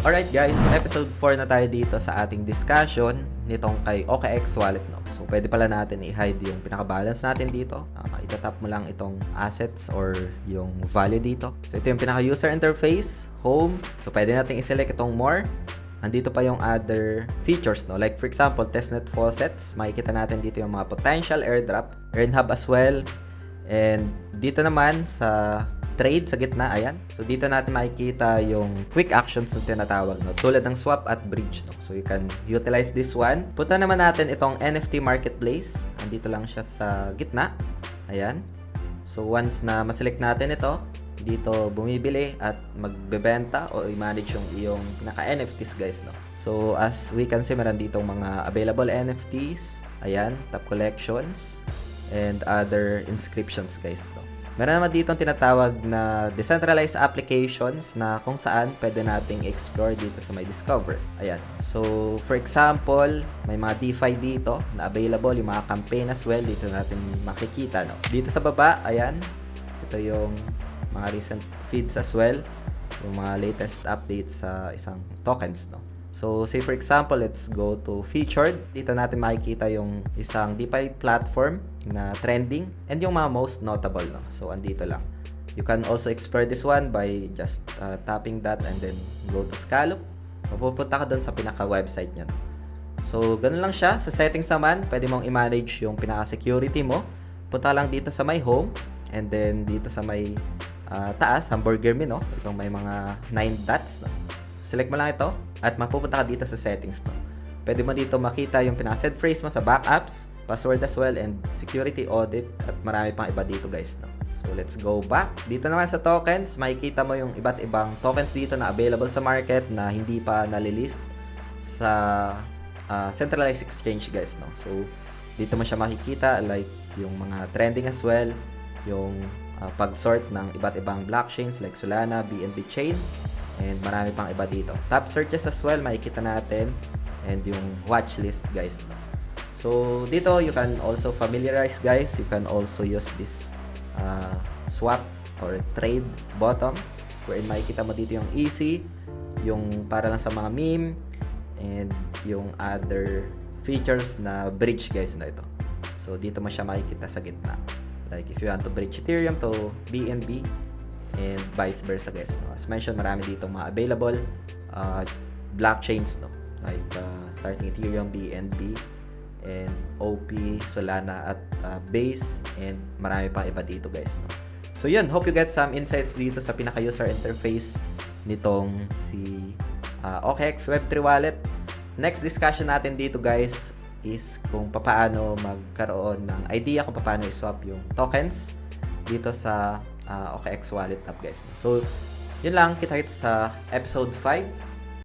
Alright guys, episode 4 na tayo dito sa ating discussion nitong kay OKX wallet, no. So pwede pala natin i-hide yung pinaka-balance natin dito. Itatap mo lang itong assets or yung value dito. So ito yung pinaka-user interface, home. So pwede natin i-select itong more. Nandito pa yung other features, no. Like for example, testnet faucets. Makikita natin dito yung mga potential airdrop, earn hub as well. And dito naman sa trade sa gitna, ayan. So dito natin makikita yung quick actions na tinatawag, no, tulad ng swap at bridge, no. So you can utilize this one. Punta naman natin itong NFT marketplace. Andito lang siya sa gitna. Ayan. So once na ma-select natin ito, dito bumibili at magbebenta o i-manage yung iyong naka-NFTs guys, no. So as we can see, meron ditong mga available NFTs. Ayan, top collections and other inscriptions guys, no. Meron naman dito tinatawag na decentralized applications na kung saan pwede nating explore dito sa may discover. Ayan. So, for example, may mga DeFi dito na available, yung mga campaign as well, dito natin makikita, no. Dito sa baba, ayan, ito yung mga recent feeds as well, yung mga latest updates sa isang tokens, no. So, say for example, let's go to featured. Dito natin makikita yung isang DeFi platform na trending and yung mga most notable, no. So, andito lang. You can also explore this one by just tapping that and then go to Scallop. Mapupunta ka doon sa pinaka-website niya. So, ganun lang siya. Sa settings naman, pwede mong i-manage yung pinaka-security mo. Punta lang dito sa my home and then dito sa may taas, hamburger menu, no. Itong may mga 9 dots, no. So, select mo lang ito at mapupunta ka dito sa settings, no. Pwede mo dito makita yung pinaka-set phrase mo sa backups, password as well, and security audit, at marami pang iba dito guys, no. So let's go back. Dito naman sa tokens, makikita mo yung iba't ibang tokens dito na available sa market na hindi pa nalilist sa centralized exchange guys, no. So dito mo siya makikita, like yung mga trending as well, yung pag-sort ng iba't ibang blockchains like Solana, BNB Chain, and marami pang iba dito. Top searches as well, makikita natin, and yung watch list guys, no. So dito you can also familiarize guys, you can also use this swap or trade bottom wherein makikita mo dito yung easy, yung para lang sa mga meme, and yung other features na bridge guys na ito. So dito mo siya makikita sa gitna, like if you want to bridge Ethereum to BNB and vice versa guys, no. As mentioned, marami dito mga available blockchains, no, like starting Ethereum, BNB, and OP, Solana, at Base, and marami pang iba dito guys, no. So yun, hope you get some insights dito sa pinaka-user interface nitong si OKX Web3 wallet. Next discussion natin dito guys is kung paano magkaroon ng idea kung paano i-swap yung tokens dito sa OKX wallet app guys, no. So yun lang, kita-kits sa episode 5.